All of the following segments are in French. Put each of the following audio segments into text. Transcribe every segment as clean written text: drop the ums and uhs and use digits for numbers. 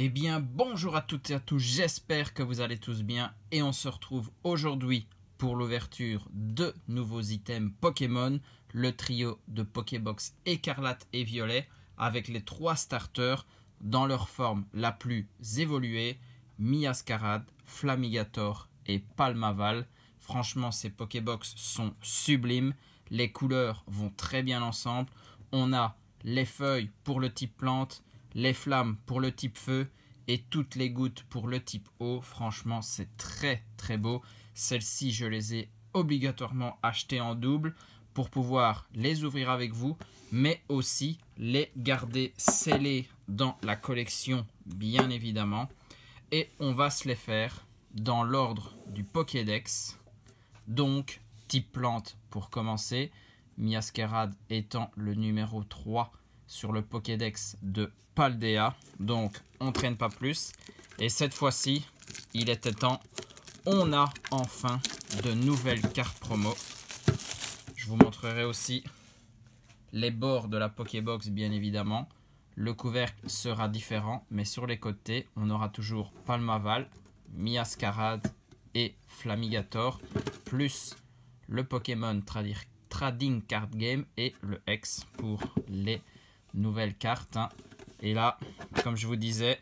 Eh bien, bonjour à toutes et à tous, j'espère que vous allez tous bien et on se retrouve aujourd'hui pour l'ouverture de nouveaux items Pokémon, le trio de Pokébox écarlate et violet avec les 3 starters dans leur forme la plus évoluée, Miascarade, Flamigator et Palmaval. Franchement, ces Pokébox sont sublimes, les couleurs vont très bien ensemble, on a les feuilles pour le type plante, les flammes pour le type feu et toutes les gouttes pour le type eau. Franchement, c'est très très beau. Celles-ci, je les ai obligatoirement achetées en double pour pouvoir les ouvrir avec vous, mais aussi les garder scellées dans la collection, bien évidemment. Et on va se les faire dans l'ordre du Pokédex. Donc, type plante pour commencer, Miascarade étant le numéro 3 sur le Pokédex de Paldea. Donc, on ne traîne pas plus. Et cette fois-ci, il était temps. On a enfin de nouvelles cartes promo. Je vous montrerai aussi les bords de la Pokébox, bien évidemment. Le couvercle sera différent, mais sur les côtés, on aura toujours Palmaval, Miascarade et Flamigator, plus le Pokémon Trading Card Game et le X pour les nouvelles cartes. Et là, comme je vous disais,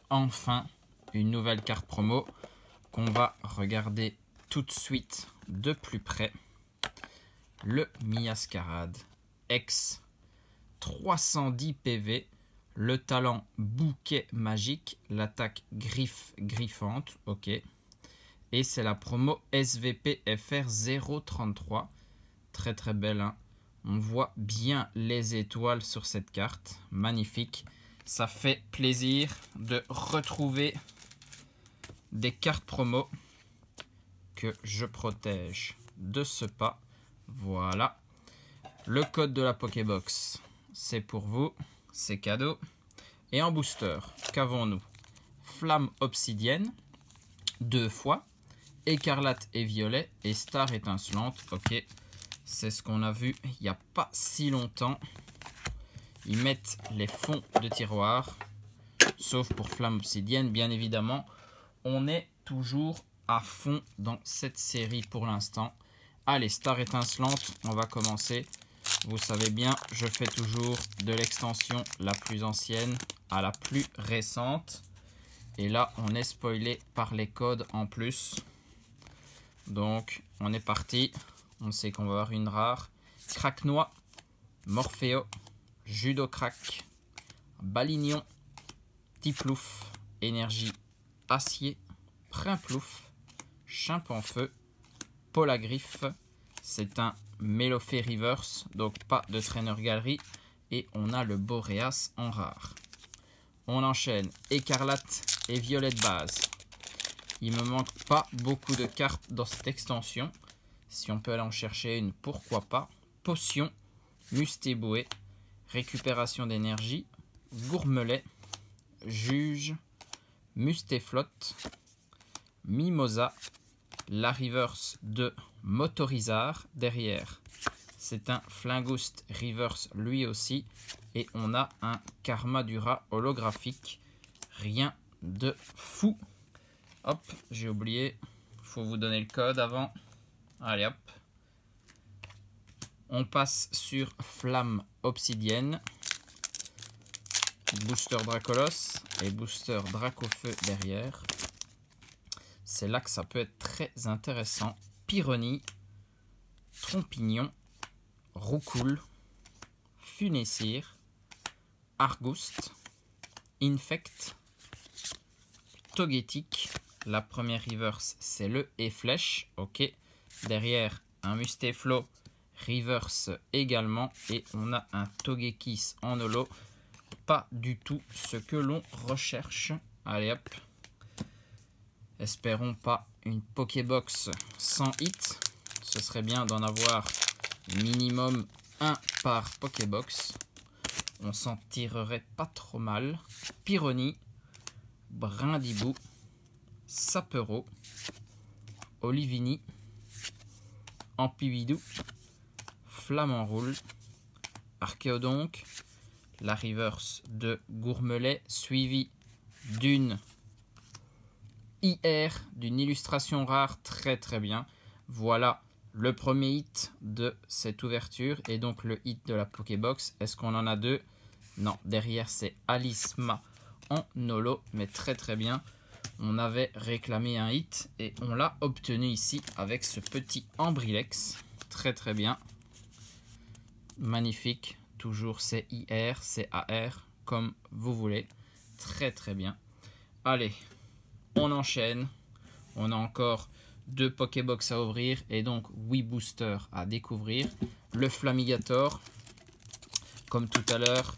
enfin une nouvelle carte promo qu'on va regarder tout de suite de plus près. Le Miascarade X, 310 PV, le talent bouquet magique, l'attaque griffe griffante, ok. Et c'est la promo SVP FR 033, très très belle, hein. On voit bien les étoiles sur cette carte, magnifique. Ça fait plaisir de retrouver des cartes promo que je protège de ce pas. Voilà. Le code de la Pokébox, c'est pour vous, c'est cadeau. Et en booster, qu'avons-nous? Flamme obsidienne, 2 fois, écarlate et violet, et star étincelante, ok. C'est ce qu'on a vu il n'y a pas si longtemps. Ils mettent les fonds de tiroir, sauf pour flamme obsidienne, bien évidemment. On est toujours à fond dans cette série pour l'instant. Allez, star étincelante, on va commencer. Vous savez bien, je fais toujours de l'extension la plus ancienne à la plus récente. Et là, on est spoilé par les codes en plus. Donc, on est parti. On sait qu'on va avoir une rare. Craquenois, Morpheo, Judocrac, Balignon, Tiplouf, Énergie Acier, Primplouf, Chimpanfeu, Polagriffe. C'est un Mélofée Reverse, donc pas de Trainer Galerie. Et on a le Boreas en rare. On enchaîne écarlate et violet de base. Il me manque pas beaucoup de cartes dans cette extension. Si on peut aller en chercher une, pourquoi pas. Potion, Mustéboué, récupération d'énergie, Gourmelet, Juge, Mustéflotte, Mimosa, la reverse de Motorizard derrière. C'est un Flingouste reverse lui aussi. Et on a un Karmadura holographique. Rien de fou. Hop, j'ai oublié. Il faut vous donner le code avant. Allez hop. On passe sur Flamme Obsidienne. Booster Dracolos et Booster Dracofeu derrière. C'est là que ça peut être très intéressant. Pyronie, Trompignon, Roucoule, Funessir, Argouste, Infect, Togetic. La première reverse, c'est le E-Flèche. Ok. Derrière, un Mustéflo reverse également. Et on a un Togekiss en holo. Pas du tout ce que l'on recherche. Allez hop. Espérons pas une Pokébox sans hit. Ce serait bien d'en avoir minimum un par Pokébox. On s'en tirerait pas trop mal. Pyronie, Brindibou, Sapero, Olivini, Ampividou, Flamanroule, Archéodonc, la reverse de Gourmelet suivi d'une IR, d'une illustration rare, très très bien. Voilà le premier hit de cette ouverture et donc le hit de la Pokébox. Est-ce qu'on en a deux? Non, derrière c'est Alisma en holo, mais très très bien. On avait réclamé un hit et on l'a obtenu ici avec ce petit Ambrilex. Très très bien. Magnifique. Toujours CIR, CAR, comme vous voulez. Très très bien. Allez, on enchaîne. On a encore 2 Pokébox à ouvrir et donc 8 boosters à découvrir. Le Flamigator, comme tout à l'heure,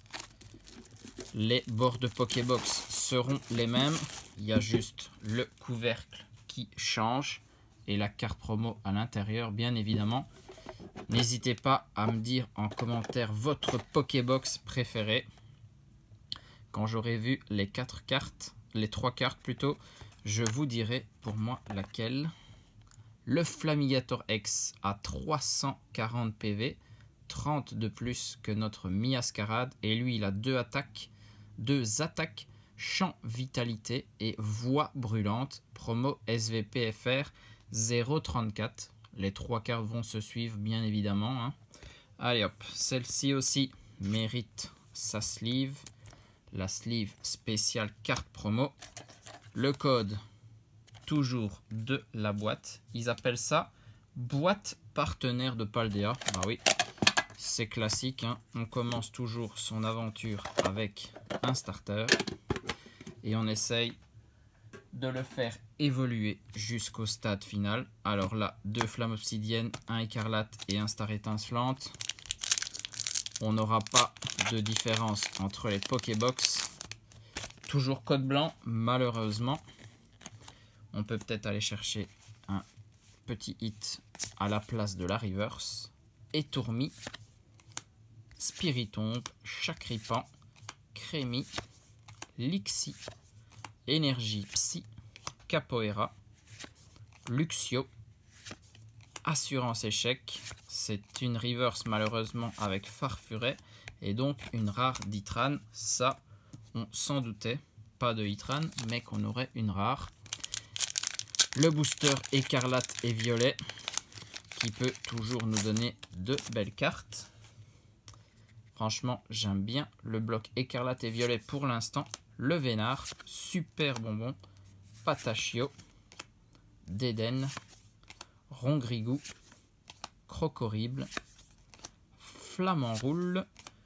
les bords de Pokébox seront les mêmes. Il y a juste le couvercle qui change et la carte promo à l'intérieur, bien évidemment. N'hésitez pas à me dire en commentaire votre Pokébox préférée. Quand j'aurai vu les 4 cartes, les 3 cartes plutôt, je vous dirai pour moi laquelle. Le Flamigator X à 340 PV, 30 de plus que notre Miascarade. Et lui, il a 2 attaques, champ vitalité et voix brûlante. Promo SVPFR 0,34. Les 3 cartes vont se suivre, bien évidemment. Hein. Allez hop, celle-ci aussi mérite sa sleeve. La sleeve spéciale carte promo. Le code, toujours de la boîte. Ils appellent ça boîte partenaire de Paldea. Ah oui, c'est classique. Hein. On commence toujours son aventure avec un starter. Et on essaye de le faire évoluer jusqu'au stade final. Alors là, 2 flammes obsidiennes, un écarlate et un star étincelante. On n'aura pas de différence entre les Pokébox. Toujours code blanc, malheureusement. On peut peut-être aller chercher un petit hit à la place de la reverse. Étourmi, Spiritomb, Chakripan, Crémi, Lixie, Énergie Psy, Capoeira, Luxio, Assurance Échec. C'est une reverse malheureusement avec Farfuret et donc une rare d'Itran. Ça, on s'en doutait. Pas de Itran, mais qu'on aurait une rare. Le booster écarlate et violet qui peut toujours nous donner de belles cartes. Franchement, j'aime bien le bloc écarlate et violet pour l'instant. Le Vénard, super bonbon, Patachio, Déden, Rongrigou, Crocorible, Flamant Roule,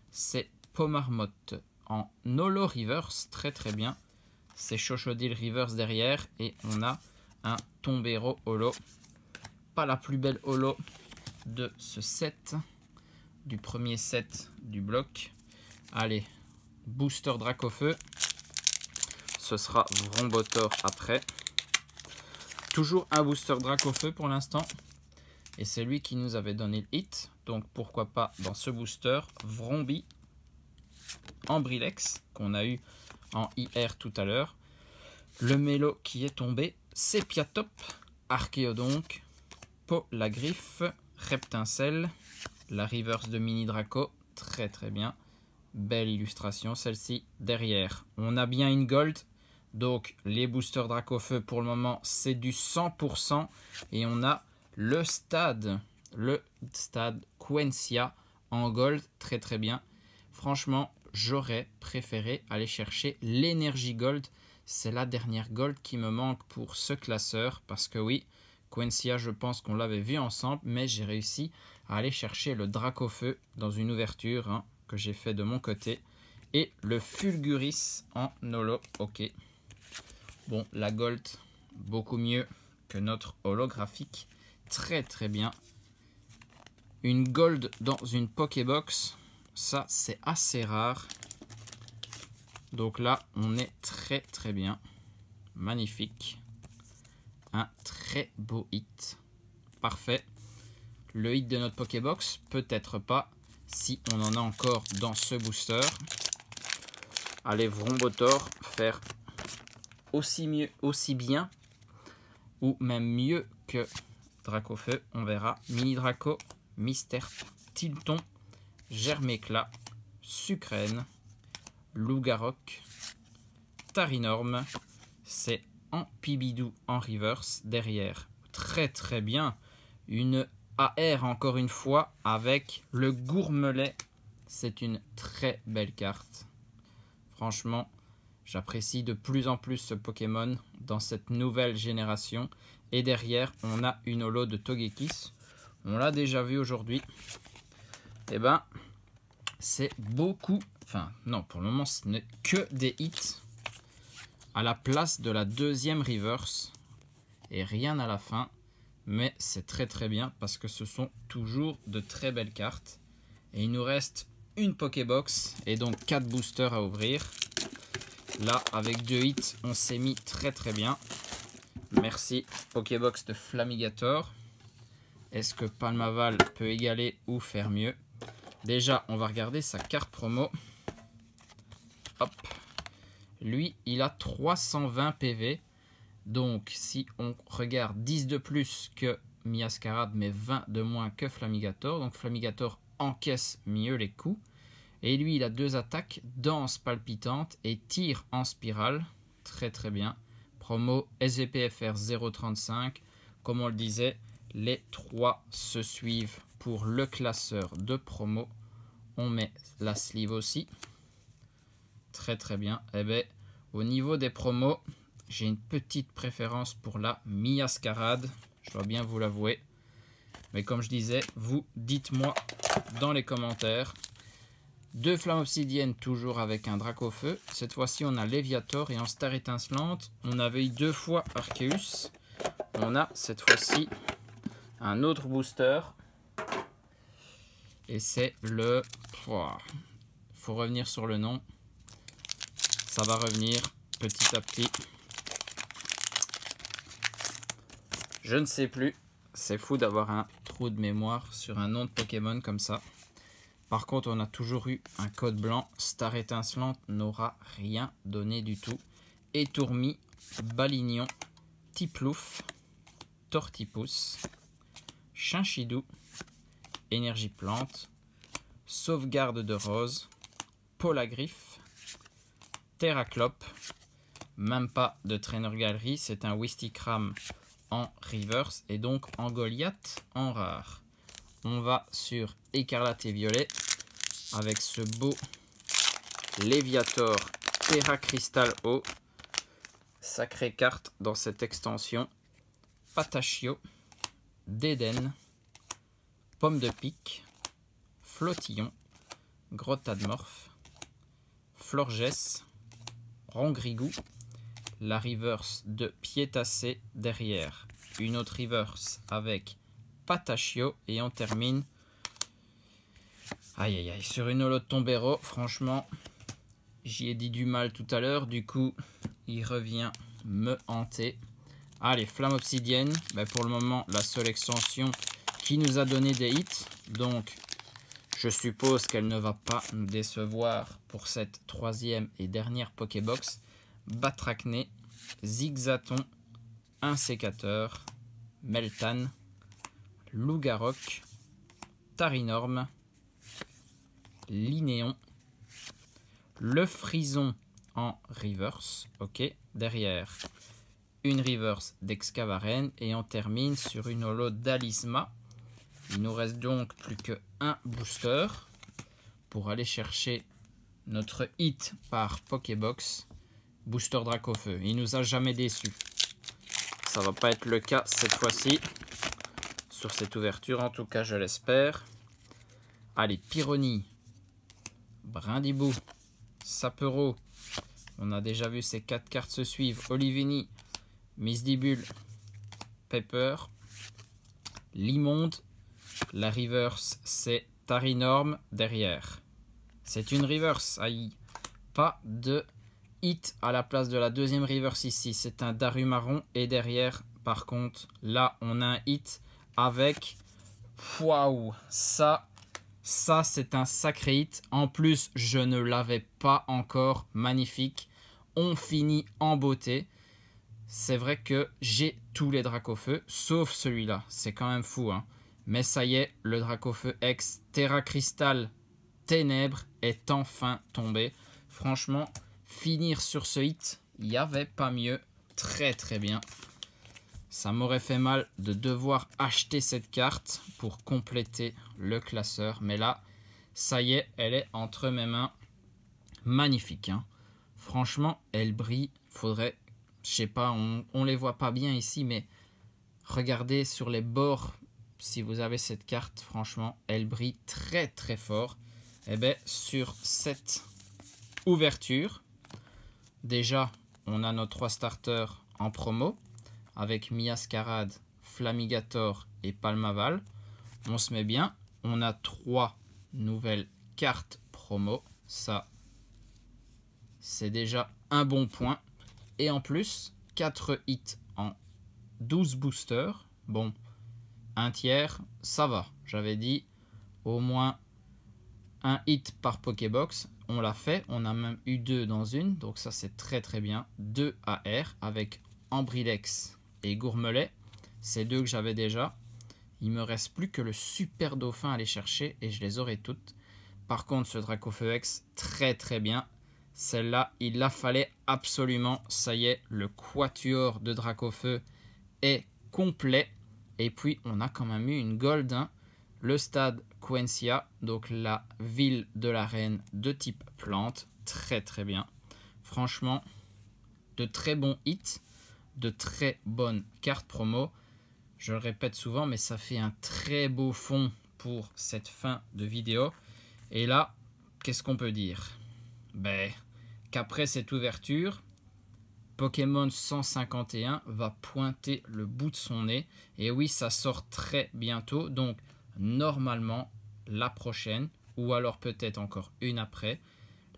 c'est Pomarmotte en holo reverse, très très bien. C'est Chochodile reverse derrière et on a un Tombero holo. Pas la plus belle holo de ce set, du premier set du bloc. Allez, booster Dracofeu. Ce sera Vrombotor après. Toujours un booster Dracofeu pour l'instant. Et c'est lui qui nous avait donné le hit. Donc pourquoi pas dans ce booster Vrombi, Ambrilex qu'on a eu en IR tout à l'heure. Le Mélo qui est tombé, Sepiatop, Archéodonc, Polagriffe, Reptincelle, la reverse de Mini Draco, très très bien. Belle illustration celle-ci. Derrière, on a bien une gold. Donc les boosters Dracofeu pour le moment c'est du 100%. Et on a le stade Quencia en gold, très très bien. Franchement, j'aurais préféré aller chercher l'énergie gold. C'est la dernière gold qui me manque pour ce classeur. Parce que oui, Quencia, je pense qu'on l'avait vu ensemble. Mais j'ai réussi à aller chercher le Dracofeu dans une ouverture hein, que j'ai fait de mon côté. Et le Fulguris en holo. Ok. Bon, la gold, beaucoup mieux que notre holographique. Très très bien. Une gold dans une Pokébox, ça c'est assez rare. Donc là, on est très très bien. Magnifique. Un très beau hit. Parfait. Le hit de notre Pokébox, peut-être pas, si on en a encore dans ce booster. Allez, Vrombotor, faire aussi bien, ou même mieux que Dracofeu, on verra. Mini Draco, Misterp, Tilton, Germéclat, Sucrène, Lougaroc, Tarinorm. C'est Ampibidou en reverse derrière. Très très bien. Une AR encore une fois avec le Gourmelet. C'est une très belle carte. Franchement, j'apprécie de plus en plus ce Pokémon dans cette nouvelle génération. Et derrière, on a une holo de Togekiss. On l'a déjà vu aujourd'hui. Et ben, c'est beaucoup... Enfin, non, pour le moment, ce n'est que des hits à la place de la deuxième reverse. Et rien à la fin. Mais c'est très très bien parce que ce sont toujours de très belles cartes. Et il nous reste une Pokébox et donc 4 boosters à ouvrir. Là, avec 2 hits, on s'est mis très très bien. Merci Pokébox de Flamigator. Est-ce que Palmaval peut égaler ou faire mieux? Déjà, on va regarder sa carte promo. Hop. Lui, il a 320 PV. Donc, si on regarde 10 de plus que Miascarade, mais 20 de moins que Flamigator. Donc, Flamigator encaisse mieux les coups. Et lui, il a 2 attaques, danse palpitante et tir en spirale. Très très bien. Promo SVPFR 0.35. Comme on le disait, les 3 se suivent pour le classeur de promo. On met la sleeve aussi. Très très bien. Eh bien, au niveau des promos, j'ai une petite préférence pour la Miascarade. Je dois bien vous l'avouer. Mais comme je disais, vous dites-moi dans les commentaires. 2 flammes obsidiennes, toujours avec un Dracofeu. Cette fois-ci, on a Léviator. Et en star étincelante, on avait eu 2 fois Arceus. On a cette fois-ci un autre booster. Et c'est le... faut revenir sur le nom. Ça va revenir petit à petit. Je ne sais plus. C'est fou d'avoir un trou de mémoire sur un nom de Pokémon comme ça. Par contre, on a toujours eu un code blanc. Star étincelante n'aura rien donné du tout. Étourmi, Balignon, Tiplouf, Tortipousse, Chinchidou, Énergie plante, Sauvegarde de rose, Polagriffe, Terraclope, même pas de Trainer Galerie, c'est un Wistikram en reverse et donc en Goliath en rare. On va sur Écarlate et Violet avec ce beau Léviator Terra Crystal O. Sacrée carte dans cette extension. Patachio, Déden, Pomme de Pique, Flottillon, Grottadmorph, Florges, Rongrigou, la reverse de Piétacé derrière. Une autre reverse avec Patachio et on termine aïe aïe aïe sur une holo de Tombero. Franchement, j'y ai dit du mal tout à l'heure, du coup il revient me hanter. Allez, flamme obsidienne, ben pour le moment la seule extension qui nous a donné des hits, donc je suppose qu'elle ne va pas nous décevoir pour cette 3e et dernière Pokébox. Batracné, Zigzaton, un sécateur, Meltan, Lougarok, Tarinorm, Linéon, le Frison en reverse, ok, derrière une reverse d'Excavarenne et on termine sur une holo d'Alisma. Il nous reste donc plus qu'un booster pour aller chercher notre hit par Pokébox. Booster Dracofeu, il nous a jamais déçus. Ça va pas être le cas cette fois-ci. Sur cette ouverture, en tout cas, je l'espère. Allez, Pyronie, Brindibou, Sapero. On a déjà vu ces 4 cartes se suivre. Olivini, Misdibule, Pepper, Limonde. La reverse, c'est Tarinorm derrière. C'est une reverse. Aïe. Pas de hit à la place de la deuxième reverse ici. C'est un Darumaron. Et derrière, par contre, là, on a un hit avec... Waouh. Ça c'est un sacré hit. En plus, je ne l'avais pas encore. Magnifique. On finit en beauté. C'est vrai que j'ai tous les Dracofeu, sauf celui-là. C'est quand même fou, hein. Mais ça y est, le Dracofeu X Terra Crystal Ténèbres est enfin tombé. Franchement, finir sur ce hit, il n'y avait pas mieux. Très très bien. Ça m'aurait fait mal de devoir acheter cette carte pour compléter le classeur. Mais là, ça y est, elle est entre mes mains. Magnifique, hein. Franchement, elle brille. Faudrait, je sais pas, on les voit pas bien ici, mais regardez sur les bords. Si vous avez cette carte, franchement, elle brille très très fort. Et bien, sur cette ouverture, déjà, on a nos 3 starters en promo avec Miascarade, Flamigator et Palmaval. On se met bien. On a 3 nouvelles cartes promo. Ça, c'est déjà un bon point. Et en plus, 4 hits en 12 boosters. Bon, un tiers, ça va. J'avais dit au moins un hit par Pokébox. On l'a fait. On a même eu 2 dans une. Donc ça, c'est très très bien. 2 AR avec Ambrilex et Gourmelet. C'est 2 que j'avais déjà. Il me reste plus que le Super Dauphin à aller chercher et je les aurai toutes. Par contre, ce Dracofeu X, très très bien. Celle-là, il la fallait absolument. Ça y est, le quatuor de Dracofeu est complet. Et puis, on a quand même eu une gold, hein. Le stade Quencia, donc la ville de la reine de type plante. Très très bien. Franchement, de très bons hits, de très bonnes cartes promo. Je le répète souvent, mais ça fait un très beau fond pour cette fin de vidéo. Et là, qu'est-ce qu'on peut dire? Ben, qu'après cette ouverture, Pokémon 151 va pointer le bout de son nez. Et oui, ça sort très bientôt. Donc, normalement, la prochaine, ou alors peut-être encore une après,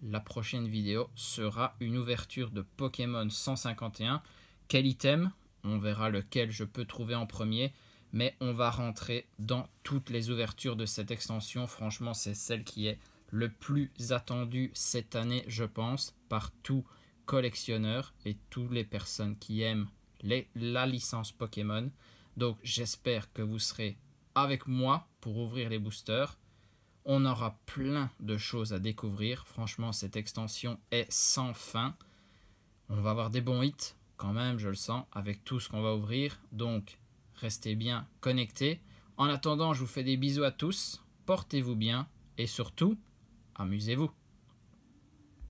la prochaine vidéo sera une ouverture de Pokémon 151. Quel item? On verra lequel je peux trouver en premier. Mais on va rentrer dans toutes les ouvertures de cette extension. Franchement, c'est celle qui est le plus attendue cette année, je pense, par tout collectionneur et toutes les personnes qui aiment la licence Pokémon. Donc, j'espère que vous serez avec moi pour ouvrir les boosters. On aura plein de choses à découvrir. Franchement, cette extension est sans fin. On va avoir des bons hits quand même, je le sens, avec tout ce qu'on va ouvrir. Donc, restez bien connectés. En attendant, je vous fais des bisous à tous. Portez-vous bien et surtout, amusez-vous.